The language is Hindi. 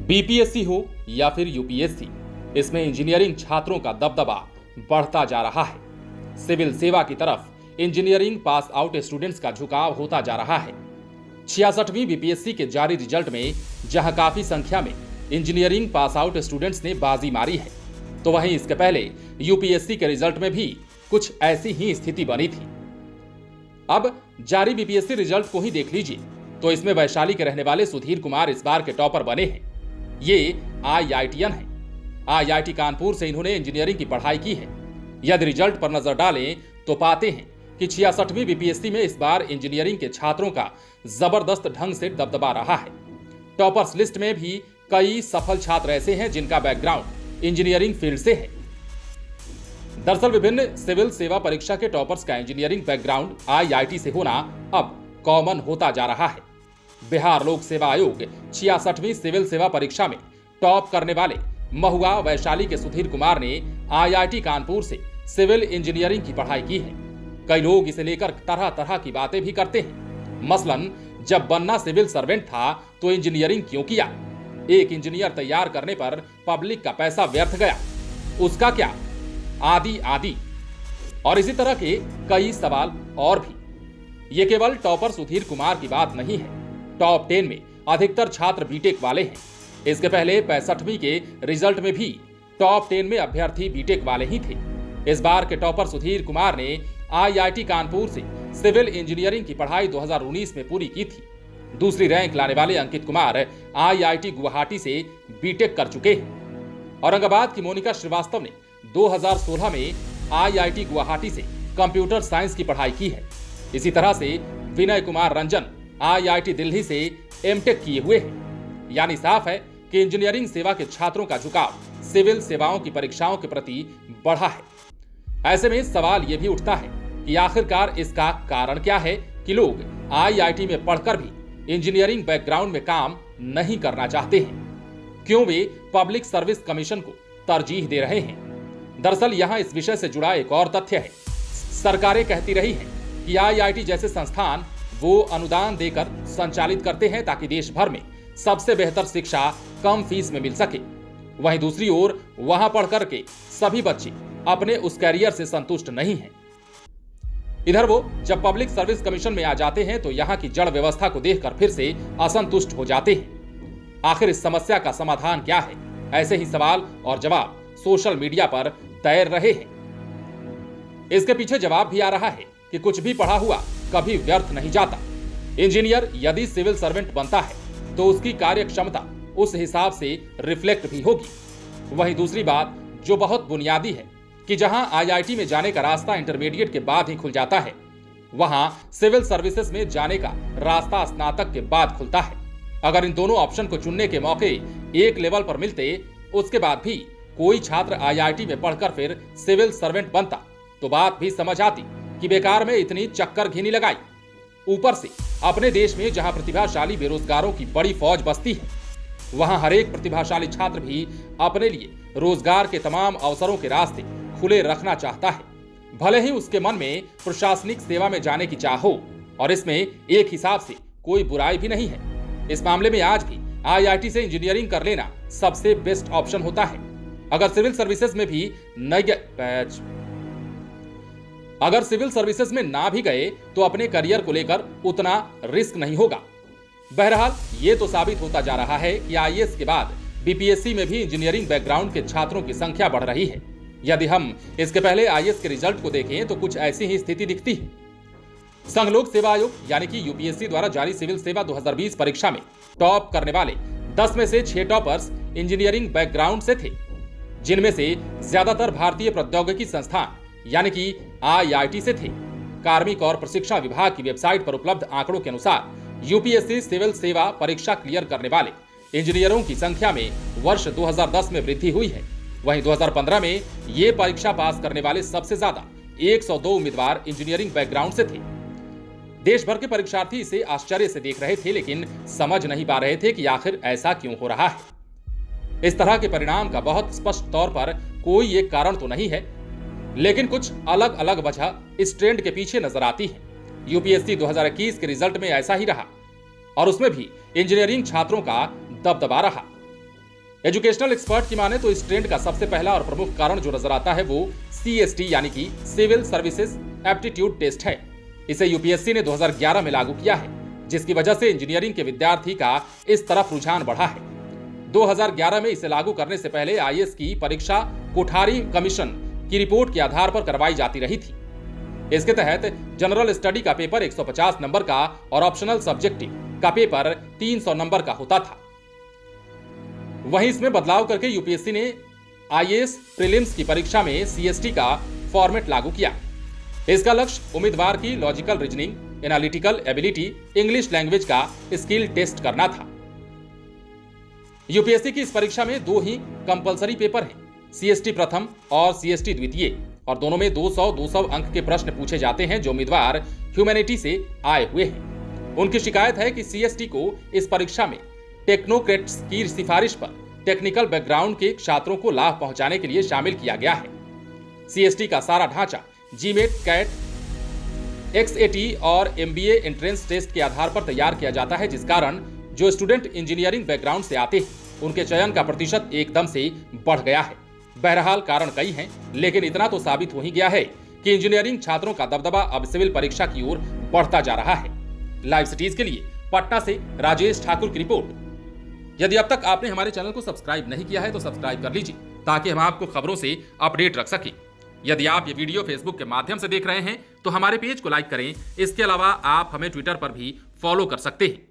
बीपीएससी हो या फिर यूपीएससी, इसमें इंजीनियरिंग छात्रों का दबदबा बढ़ता जा रहा है। सिविल सेवा की तरफ इंजीनियरिंग पास आउट स्टूडेंट्स का झुकाव होता जा रहा है। 66वीं बीपीएससी के जारी रिजल्ट में जहां काफी संख्या में इंजीनियरिंग पास आउट स्टूडेंट्स ने बाजी मारी है, तो वहीं इसके पहले यूपीएससी के रिजल्ट में भी कुछ ऐसी ही स्थिति बनी थी। अब जारी बीपीएससी रिजल्ट को ही देख लीजिए तो इसमें वैशाली के रहने वाले सुधीर कुमार इस बार के टॉपर बने हैं। ये आईआईटीएन है। आईआईटी कानपुर से इन्होंने इंजीनियरिंग की पढ़ाई की है। यदि रिजल्ट पर नजर डालें तो पाते हैं कि 66वीं बीपीएससी में इस बार इंजीनियरिंग के छात्रों का जबरदस्त ढंग से दबदबा रहा है। टॉपर्स लिस्ट में भी कई सफल छात्र ऐसे हैं जिनका बैकग्राउंड इंजीनियरिंग फील्ड से है। दरअसल विभिन्न सिविल सेवा परीक्षा के टॉपर्स का इंजीनियरिंग बैकग्राउंड आईआईटी से होना अब कॉमन होता जा रहा है। बिहार लोक सेवा आयोग 66वीं सिविल सेवा परीक्षा में टॉप करने वाले महुआ वैशाली के सुधीर कुमार ने आईआईटी कानपुर से सिविल इंजीनियरिंग की पढ़ाई की है। कई लोग इसे लेकर तरह तरह की बातें भी करते हैं। मसलन, जब बनना सिविल सर्वेंट था तो इंजीनियरिंग क्यों किया? एक इंजीनियर तैयार करने पर पब्लिक का पैसा व्यर्थ गया, उसका क्या? आदि आदि और इसी तरह के कई सवाल और भी। ये केवल टॉपर सुधीर कुमार की बात नहीं है। टॉप 10 में अधिकतर छात्र बीटेक वाले हैं। इसके पहले 65वीं के रिजल्ट में भी टॉप 10 में अभ्यर्थी बीटेक वाले ही थे। इस बार के टॉपर सुधीर कुमार ने आईआईटी कानपुर से सिविल इंजीनियरिंग की पढ़ाई 2019 में पूरी की थी। दूसरी रैंक लाने वाले अंकित कुमार आईआईटी गुवाहाटी से बीटेक कर चुके हैं। औरंगाबाद की मोनिका श्रीवास्तव ने 2016 में आईआईटी गुवाहाटी से कंप्यूटर साइंस की पढ़ाई की है। इसी तरह से विनय कुमार रंजन आईआईटी दिल्ली से एमटेक किए हुए हैं। यानी साफ है कि इंजीनियरिंग सेवा के छात्रों का झुकाव सिविल सेवाओं की परीक्षाओं के प्रति बढ़ा है। ऐसे में सवाल यह भी उठता है कि आखिरकार इसका कारण क्या है कि लोग आईआईटी में पढ़कर भी इंजीनियरिंग बैकग्राउंड में काम नहीं करना चाहते हैं। क्यों वे पब्लिक सर्विस कमीशन को तरजीह दे रहे हैं? दरअसल यहां इस विषय से जुड़ा एक और तथ्य है। सरकारें कहती रही हैं कि आईआईटी जैसे संस्थान वो अनुदान देकर संचालित करते हैं ताकि देश भर में सबसे बेहतर शिक्षा कम फीस में मिल सके। वहीं दूसरी ओर वहां पढ़ करके सभी बच्चे अपने उस कैरियर से संतुष्ट नहीं हैं। इधर वो जब पब्लिक सर्विस कमीशन में आ जाते हैं तो यहाँ की जड़ व्यवस्था को देखकर फिर से असंतुष्ट हो जाते हैं। आखिर इस समस्या का समाधान क्या है? ऐसे ही सवाल और जवाब सोशल मीडिया पर तैर रहे हैं। इसके पीछे जवाब भी आ रहा है कि कुछ भी पढ़ा हुआ कभी व्यर्थ नहीं जाता। इंजीनियर यदि सिविल सर्वेंट बनता है तो उसकी कार्य क्षमता उस हिसाब से रिफ्लेक्ट भी होगी। वहीं दूसरी बात जो बहुत बुनियादी है कि जहां आईआईटी में जाने का रास्ता इंटरमीडिएट के बाद ही खुल जाता है, वहां सिविल सर्विसेज में जाने का रास्ता स्नातक के बाद खुलता है। अगर इन दोनों ऑप्शन को चुनने के मौके एक लेवल पर मिलते, उसके बाद भी कोई छात्र आईआईटी में पढ़कर फिर सिविल सर्वेंट बनता तो बात भी समझ आती कि बेकार में इतनी चक्कर घिनी लगाई। ऊपर से अपने देश में जहां प्रतिभाशाली बेरोजगारों की बड़ी फौज बसती है, वहां हर एक प्रतिभाशाली छात्र भी अपने लिए रोजगार के तमाम अवसरों के रास्ते खुले रखना चाहता है। भले ही उसके मन में प्रशासनिक सेवा में जाने की चाह हो, और इसमें एक हिसाब से कोई बुराई भी नहीं है। इस मामले में आज भी आईआईटी से इंजीनियरिंग कर लेना सबसे बेस्ट ऑप्शन होता है। अगर सिविल सर्विसेज में ना भी गए तो अपने करियर को लेकर उतना रिस्क नहीं होगा। बहरहाल ये तो साबित होता जा रहा है कि आईएएस के बाद बीपीएससी में भी इंजीनियरिंग बैकग्राउंड के छात्रों की संख्या बढ़ रही है। यदि हम इसके पहले आईएएस के रिजल्ट को देखें तो कुछ ऐसी ही स्थिति दिखती है। संघ लोक सेवा आयोग यानी कि यूपीएससी द्वारा जारी सिविल सेवा 2020 परीक्षा में टॉप करने वाले 10 में से 6 टॉपर्स इंजीनियरिंग बैकग्राउंड से थे, जिनमें से ज्यादातर भारतीय प्रौद्योगिकी संस्थान यानी कि आईआईटी से थे। कार्मिक और प्रशिक्षण विभाग की वेबसाइट पर उपलब्ध आंकड़ों के अनुसार यूपीएससी सिविल सेवा परीक्षा क्लियर करने वाले इंजीनियरों की संख्या में वर्ष 2010 में वृद्धि हुई है। वहीं 2015 में ये परीक्षा पास करने वाले सबसे ज्यादा 102 उम्मीदवार इंजीनियरिंग बैकग्राउंड से थे। देश भर के परीक्षार्थी इसे आश्चर्य से देख रहे थे, लेकिन समझ नहीं पा रहे थे कि आखिर ऐसा क्यों हो रहा है। इस तरह के परिणाम का बहुत स्पष्ट तौर पर कोई एक कारण तो नहीं है, लेकिन कुछ अलग अलग वजह इस ट्रेंड के पीछे नजर आती है। यूपीएससी 2021 के रिजल्ट में ऐसा ही रहा और उसमें भी इंजीनियरिंग छात्रों का दबदबा रहा। एजुकेशनल एक्सपर्ट की माने तो इस ट्रेंड का सबसे पहला और प्रमुख कारण जो नजर आता है वो CST यानी कि सिविल सर्विसेज एप्टीट्यूड टेस्ट है। इसे यूपीएससी ने 2011 में लागू किया है, जिसकी वजह से इंजीनियरिंग के विद्यार्थी का इस तरफ रुझान बढ़ा है। 2011 में इसे लागू करने से पहले IAS की परीक्षा कोठारी कमीशन की रिपोर्ट के आधार पर करवाई जाती रही थी। इसके तहत जनरल स्टडी का पेपर 150 नंबर का और ऑप्शनल सब्जेक्टिव का पेपर 300 नंबर का होता था। वहीं इसमें बदलाव करके यूपीएससी ने IAS प्रीलिम्स की परीक्षा में CST का फॉर्मेट लागू किया। इसका लक्ष्य उम्मीदवार की logical reasoning, analytical ability, English language का स्किल टेस्ट करना था। यूपीएससी की इस परीक्षा में 2 ही कंपलसरी पेपर हैं, CST प्रथम और CST द्वितीय, और दोनों में 200-200 अंक के प्रश्न पूछे जाते हैं जो उम्मीदवार ह्यूमैनिटी से आए हुए हैं। उनकी शिकायत है कि CST को इस परीक्षा में टेक्नोक्रेट्स की सिफारिश पर टेक्निकल बैकग्राउंड के छात्रों को लाभ पहुंचाने के लिए शामिल किया गया है। CST का सारा ढांचा GMAT, CAT, XAT और MBA एंट्रेंस टेस्ट के आधार पर तैयार किया जाता है, जिस कारण जो स्टूडेंट इंजीनियरिंग बैकग्राउंड से आते हैं उनके चयन का प्रतिशत एकदम से बढ़ गया है। बहरहाल कारण कई हैं, लेकिन इतना तो साबित हो ही गया है कि इंजीनियरिंग छात्रों का दबदबा अब सिविल परीक्षा की ओर बढ़ता जा रहा है। लाइव सिटीज के लिए पटना से राजेश ठाकुर की रिपोर्ट। यदि अब तक आपने हमारे चैनल को सब्सक्राइब नहीं किया है तो सब्सक्राइब कर लीजिए ताकि हम आपको खबरों से अपडेट रख सकें। यदि आप ये वीडियो फेसबुक के माध्यम से देख रहे हैं तो हमारे पेज को लाइक करें। इसके अलावा आप हमें ट्विटर पर भी फॉलो कर सकते हैं।